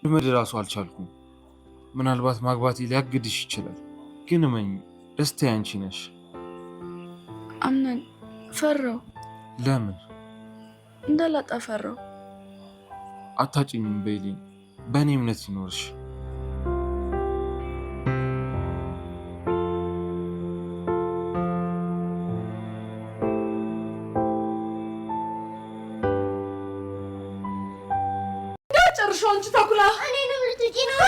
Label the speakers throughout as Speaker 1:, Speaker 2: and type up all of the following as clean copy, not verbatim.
Speaker 1: ልመድ ራሱ አልቻልኩም። ምናልባት ማግባቴ ሊያግድሽ ይችላል፣ ግን እመኝ ደስታ ያንቺ ነሽ።
Speaker 2: አምነን ፈራው።
Speaker 1: ለምን
Speaker 2: እንዳላጣ ፈራው።
Speaker 1: አታጭኝም ቤሊን፣ በእኔ እምነት ይኖርሽ።
Speaker 2: ጨርሾ አንቺ ተኩላ
Speaker 3: እኔ ነው ልትጪ ነው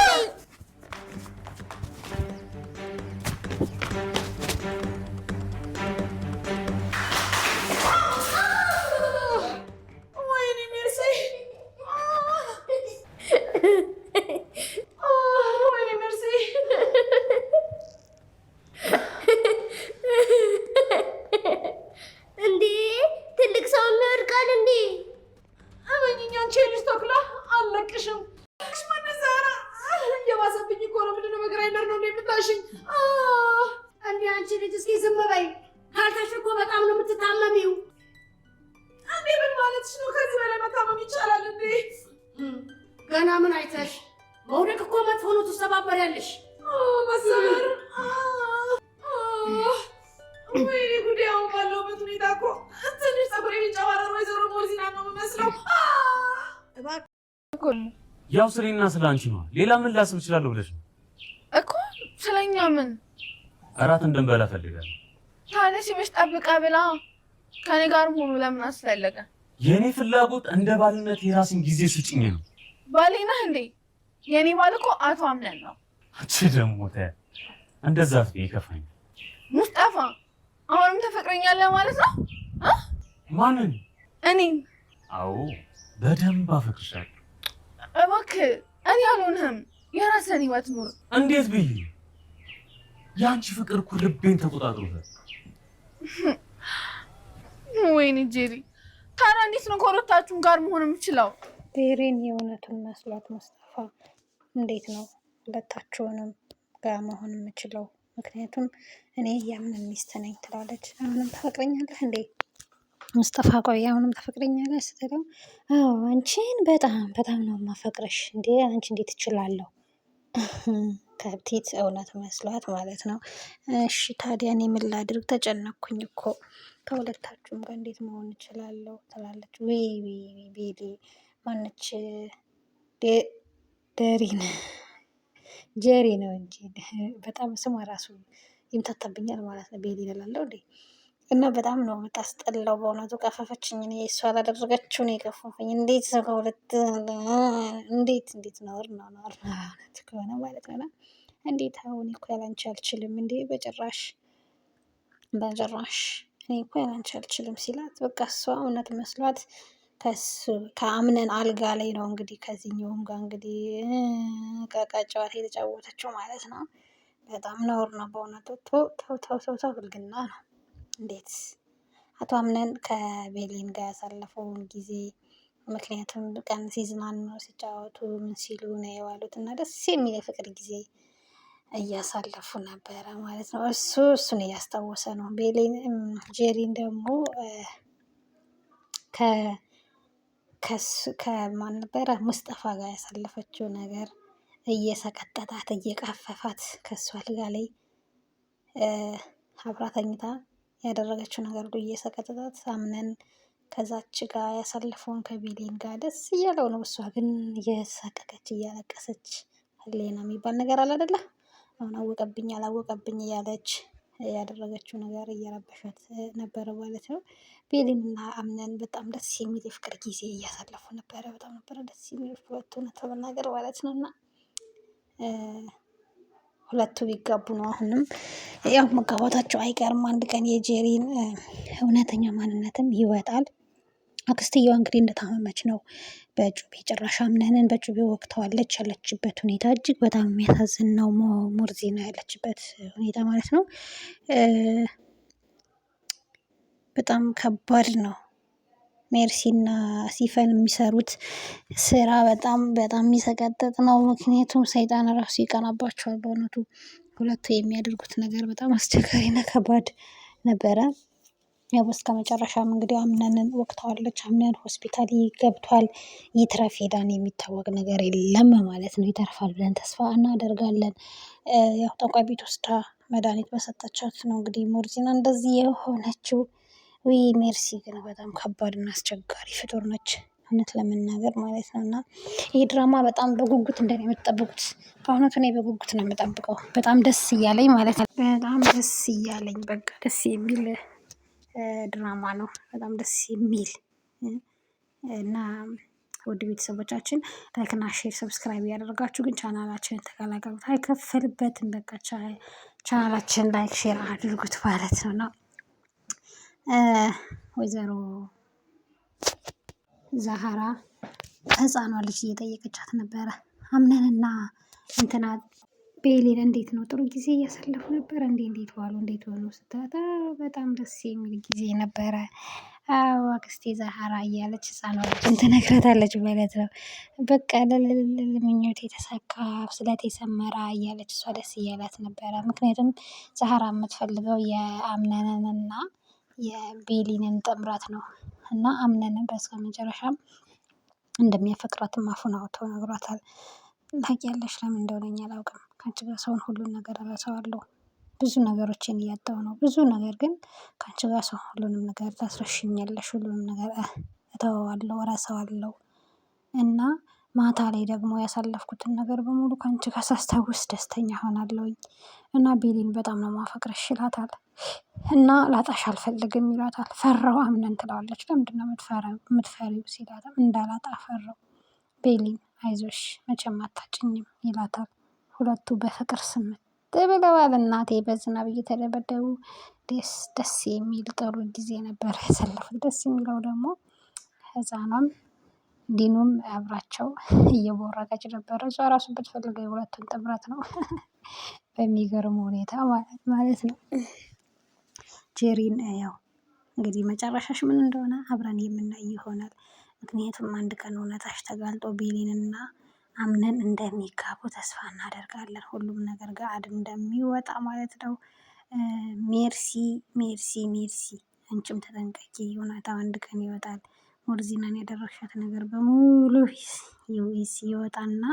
Speaker 3: ገና ምን አይተሽ? መውደቅ እኮ መጥፎ ነው፣ ትሰባበሪያለሽ።
Speaker 2: መሰበር ወይኔ ጉዴ! አሁን ባለሁበት ሁኔታ እኮ ትንሽ ፀጉሬ የሚንጨባረር ወይዘሮ ሞርዚና ነው የምመስለው።
Speaker 4: ያው ስለኔና ስለ አንቺ ነው። ሌላ ምን ላስብ እችላለሁ ብለሽ ነው
Speaker 5: እኮ? ስለኛ ምን?
Speaker 4: እራት እንድንበላ ፈልጋለሁ።
Speaker 5: ታዲያ ሲመሽ ጠብቃ ብላ ከኔ ጋር ሆኖ ለምን አስፈለገ?
Speaker 4: የኔ ፍላጎት እንደ ባልነት የራስን ጊዜ ስጭኝ ነው።
Speaker 5: ባሌ ነህ እንዴ? የኔ ባል እኮ አቶ አምነን ነው።
Speaker 4: አንቺ ደግሞ እንደዛ ይከፋኝ።
Speaker 5: ሙስጠፋ አሁንም ተፈቅረኛለህ ማለት ነው?
Speaker 4: ማንን?
Speaker 5: እኔን።
Speaker 4: አዎ በደንብ አፈቅርሻለሁ።
Speaker 5: እባክህ እኔ አልሆንህም። የራስህን ህይወት ኑር።
Speaker 4: እንዴት ብዬ? የአንቺ ፍቅር እኮ ልቤን ተቆጣጥሮታል።
Speaker 5: ወይኔ ጄሪ፣ ታዲያ እንዴት ነው ከሁለታችሁም ጋር መሆን የምችለው?
Speaker 6: ቤሪን የእውነቱን መስሏት ሙስጠፋ እንዴት ነው ሁለታችሁንም ጋር መሆን የምችለው? ምክንያቱም እኔ የአምነን ሚስት ነኝ ትላለች። አሁንም ታፈቅረኛለህ እንዴ ሙስጠፋ? ቆይ አሁንም ታፈቅረኛለህ ስትለው፣ አዎ አንቺን በጣም ነው የማፈቅረሽ። እንዴ አንቺ እንዴት እችላለሁ? ከብቲት እውነት መስሏት ማለት ነው። እሺ ታዲያ እኔ ምን ላድርግ? ተጨነኩኝ እኮ ከሁለታችሁም ጋር እንዴት መሆን እችላለሁ ትላለች። ወይ ቤሊ ማነች? ደሪን ጀሪ ነው እንጂ በጣም ስሟ ራሱ ይምታታብኛል ማለት ነው። ቤሊ እላለሁ እንዴ። እና በጣም ነው የምታስጠላው በእውነቱ። ቀፈፈችኝ። እኔ እሷ አላደረገችው ነው የቀፈፈኝ። እንዴት ሰው ከሁለት እንዴት ነውር ነው እውነት ከሆነ ማለት ነው። እንዴት አሁን እኮ ያላንቺ አልችልም እንዴ በጭራሽ እኔ እኮ ያላንቺ አልችልም ሲላት፣ በቃ እሷ እውነት መስሏት ከአምነን አልጋ ላይ ነው እንግዲህ ከዚህኛውም ጋር እንግዲህ ቀቃ ጨዋታ የተጫወተችው ማለት ነው። በጣም ነውር ነው በእውነቱ። ተው ብልግና ነው። እንዴት አቶ አምነን ከቤሊን ጋር ያሳለፈውን ጊዜ ምክንያቱም ቀን ሲዝናኑ ሲጫወቱ ምን ሲሉ ነው የዋሉት እና ደስ የሚል የፍቅር ጊዜ እያሳለፉ ነበረ ማለት ነው። እሱን እያስታወሰ ነው። ጄሪን ደግሞ ከማን ነበረ ሙስጠፋ ጋር ያሳለፈችው ነገር እየሰቀጠጣት እየቀፈፋት ከእሱ አልጋ ላይ አብራ ተኝታ ያደረገችው ነገር ሁሉ እየሰቀጠጣት አምነን ከዛች ጋር ያሳለፈውን ከቤሊን ጋር ደስ እያለው ነው። እሷ ግን እየሳቀቀች እያለቀሰች ህሌና የሚባል ነገር አለ አይደለ? አሁን አላወቀብኝ እያለች ያደረገችው ነገር እየረበሻት ነበረ ማለት ነው። ቤሊንና አምነን በጣም ደስ የሚል የፍቅር ጊዜ እያሳለፉ ነበረ። በጣም ነበረ ደስ የሚል ሁለቱ እውነት ለመናገር ማለት ነው። እና ሁለቱ ቢጋቡ ነው አሁንም ያው መጋባታቸው አይቀርም። አንድ ቀን የጄሪን እውነተኛ ማንነትም ይወጣል። አክስትየዋ እንግዲህ እንደታመመች ነው በጩቤ ጭራሽ አምነንን በጩቤ ወቅተዋለች። ያለችበት ሁኔታ እጅግ በጣም የሚያሳዝን ነው። ሙርዚና ያለችበት ሁኔታ ማለት ነው በጣም ከባድ ነው። ሜርሲና ሲፈን የሚሰሩት ስራ በጣም የሚሰቀጥጥ ነው። ምክንያቱም ሰይጣን ራሱ ይቀናባቸዋል። በእውነቱ ሁለቱ የሚያደርጉት ነገር በጣም አስቸጋሪና ከባድ ነበረ። ያው እስከ መጨረሻም እንግዲህ አምነንን ወቅተዋለች። አምነን ሆስፒታል ገብቷል። ይትረፍ ሄዳን የሚታወቅ ነገር የለም ማለት ነው። ይተርፋል ብለን ተስፋ እናደርጋለን። ያው ጠንቋይ ቤት ወስዳ መድኃኒት በሰጠቻት ነው እንግዲህ ሞርዚና እንደዚህ የሆነችው። ውይ ሜርሲ ግን በጣም ከባድ እና አስቸጋሪ ፍጡር ነች እውነት ለመናገር ማለት ነው። እና ይህ ድራማ በጣም በጉጉት እንደኔ የምትጠብቁት በእውነቱ እኔ በጉጉት ነው የምጠብቀው። በጣም ደስ እያለኝ ማለት ነው። በጣም ደስ እያለኝ በቃ ደስ የሚል ድራማ ነው። በጣም ደስ የሚል እና ውድ ቤተሰቦቻችን ላይክና ሼር ሰብስክራይብ ያደረጋችሁ ግን ቻናላችንን ተቀላቀሉት፣ አይከፈልበትም። በቃ ቻናላችን ላይክ ሼር አድርጉት ማለት ነው። እና ወይዘሮ ዛሃራ ህፃኗ ልጅ እየጠየቀቻት ነበረ። አምነንና እንትና ቤሊን እንዴት ነው ጥሩ ጊዜ እያሳለፉ ነበረ እንዴት ዋሉ እንዴት ሆኑ ስትላት በጣም ደስ የሚል ጊዜ ነበረ። አዎ አክስቴ ዛሃራ እያለች ህፃኗ ልጅን ትነግራታለች ማለት ነው። በቃ ምኞቴ የተሳካ ስለቴ ሰመራ እያለች እሷ ደስ እያላት ነበረ። ምክንያቱም ዛሃራ የምትፈልገው የአምነንንና የቤሊንን ጥምረት ነው። እና አምነንን በስከ መጨረሻም እንደሚያፈቅራትም አፉን አውጥቶ ነግሯታል። ታውቂያለሽ ለምን እንደሆነ አላውቅም፣ ከአንቺ ጋር ሰውን ሁሉን ነገር እረሳዋለሁ። ብዙ ነገሮችን እያጣሁ ነው። ብዙ ነገር ግን ከአንቺ ጋር ሰው ሁሉንም ነገር ታስረሽኛለሽ፣ ሁሉንም ነገር እተወዋለሁ፣ እረሳዋለሁ። እና ማታ ላይ ደግሞ ያሳለፍኩትን ነገር በሙሉ ከአንቺ ጋር ሳስታውስ ደስተኛ ሆናለሁኝ። እና ቤሊን በጣም ነው ማፈቅርሽ ይላታል። እና ላጣሽ አልፈልግም ይላታል። ፈራው አምነን ትለዋለች። ለምንድን ነው የምትፈሪው ሲላትም እንዳላጣ ፈራው። ቤሊን አይዞሽ መቼም አታጭኝም ይላታል። ሁለቱ በፍቅር ስምት ብለዋል። እናቴ በዝናብ እየተደበደቡ ደስ የሚል ጥሩ ጊዜ ነበር ያሳለፉት። ደስ የሚለው ደግሞ ህፃኗም ዲኑም አብራቸው እየቦረቀች ነበረ። እሷ ራሱ ብትፈልገው የሁለቱን ጥምረት ነው በሚገርም ሁኔታ ማለት ነው። ጄሪን ያው እንግዲህ መጨረሻሽ ምን እንደሆነ አብረን የምናይ ይሆናል። ምክንያቱም አንድ ቀን እውነታሽ ተጋልጦ ቤሊንና አምነን እንደሚጋቡ ተስፋ እናደርጋለን። ሁሉም ነገር ጋር እንደሚወጣ ማለት ነው። ሜርሲ ሜርሲ ሜርሲ አንቺም ተጠንቀቂ፣ እውነታው አንድ ቀን ይወጣል። ሞርዚናን ያደረግሻት ነገር በሙሉ ይወጣና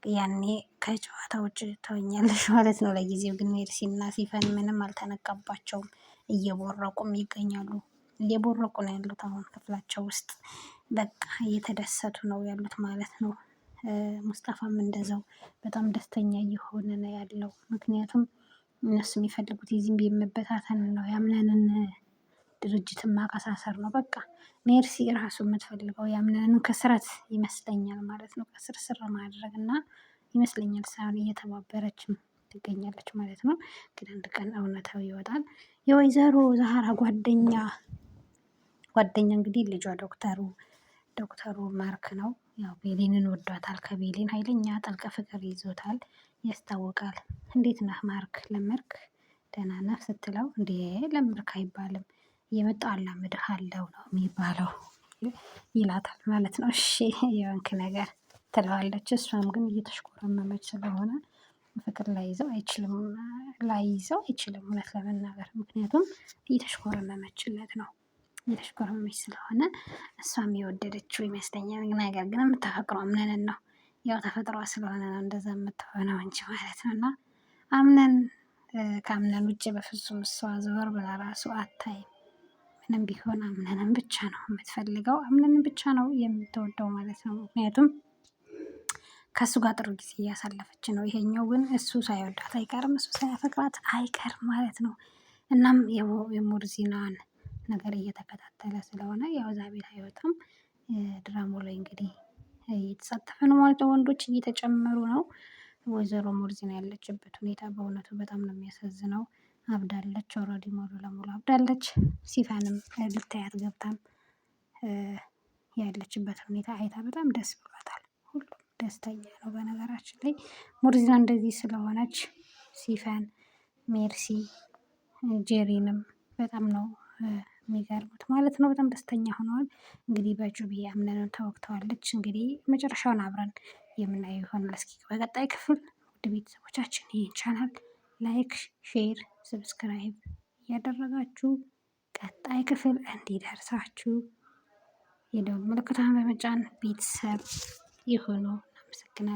Speaker 6: ያኔ ከጨዋታ ውጭ ትሆኛለሽ ማለት ነው። ለጊዜው ግን ሜርሲና ሲፈን ምንም አልተነቃባቸውም፣ እየቦረቁም ይገኛሉ። እየቦረቁ ነው ያሉት አሁን ክፍላቸው ውስጥ በቃ እየተደሰቱ ነው ያሉት ማለት ነው። ሙስጠፋም እንደዛው በጣም ደስተኛ እየሆነ ነው ያለው። ምክንያቱም እነሱ የሚፈልጉት የዚህም የመበታተን ነው፣ ያምነንን ድርጅትን ማቀሳሰር ነው። በቃ ሜርሲ ራሱ የምትፈልገው ያምነንን ከስረት ይመስለኛል ማለት ነው። ከስር ማድረግ እና ይመስለኛል ሳይሆን እየተባበረችም ትገኛለች ማለት ነው። ግን አንድ ቀን እውነታው ይወጣል። የወይዘሮ ዛሃራ ጓደኛ እንግዲህ ልጇ ዶክተሩ ማርክ ነው። ያው ቤሊንን ወዷታል። ከቤሊን ኃይለኛ ጥልቅ ፍቅር ይዞታል ያስታውቃል። እንዴት ነህ ማርክ ለመርክ ደህና ነህ ስትለው እንዴ ለመርክ አይባልም እየመጣሁ አላምድሃለሁ ነው የሚባለው ይላታል ማለት ነው። እሺ የወንክ ነገር ትለዋለች። እሷም ግን እየተሽኮረመመች ስለሆነ ፍቅር ላይይዘው አይችልም እውነት ለመናገር ምክንያቱም እየተሽኮረመመችለት ነው። እየተሽኮረመመች ስለሆነ እሷም የወደደችው ይመስለኛል። ነገር ግን የምታፈቅረው አምነንን ነው። ያው ተፈጥሯ ስለሆነ ነው እንደዛ የምትሆነው እንጂ ማለት ነው። እና አምነን ከአምነን ውጭ በፍጹም እሷ ዘወር ብላ ራሱ አታይም። ምንም ቢሆን አምነንን ብቻ ነው የምትፈልገው፣ አምነንን ብቻ ነው የምትወደው ማለት ነው። ምክንያቱም ከእሱ ጋር ጥሩ ጊዜ እያሳለፈች ነው። ይሄኛው ግን እሱ ሳይወዳት አይቀርም፣ እሱ ሳያፈቅራት አይቀርም ማለት ነው። እናም የሞርዚናን ነገር እየተከታተለ ስለሆነ ያው እዛ ቤት አይወጣም። ድራማው ላይ እንግዲህ እየተሳተፈ ነው ማለት ነው። ወንዶች እየተጨመሩ ነው። ወይዘሮ ሞርዚና ያለችበት ሁኔታ በእውነቱ በጣም ነው የሚያሳዝነው። አብዳለች። ኦልሬዲ ሙሉ ለሙሉ አብዳለች። ሲፋንም ልታያት ገብታም ያለችበት ሁኔታ አይታ በጣም ደስ ብሏታል። ሁሉም ደስተኛ ነው። በነገራችን ላይ ሞርዚና እንደዚህ ስለሆነች ሲፋን፣ ሜርሲ፣ ጄሪንም በጣም ነው የሚገርሙት ማለት ነው። በጣም ደስተኛ ሆነዋል። እንግዲህ በጩቤ አምነንን ተወግተዋለች። እንግዲህ መጨረሻውን አብረን የምናየው ይሆናል። እስኪ በቀጣይ ክፍል ውድ ቤተሰቦቻችን ይህን ቻናል ላይክ፣ ሼር፣ ሰብስክራይብ እያደረጋችሁ ቀጣይ ክፍል እንዲደርሳችሁ የደወል ምልክቱን በመጫን ቤተሰብ ይሁኑ። አመሰግናለሁ።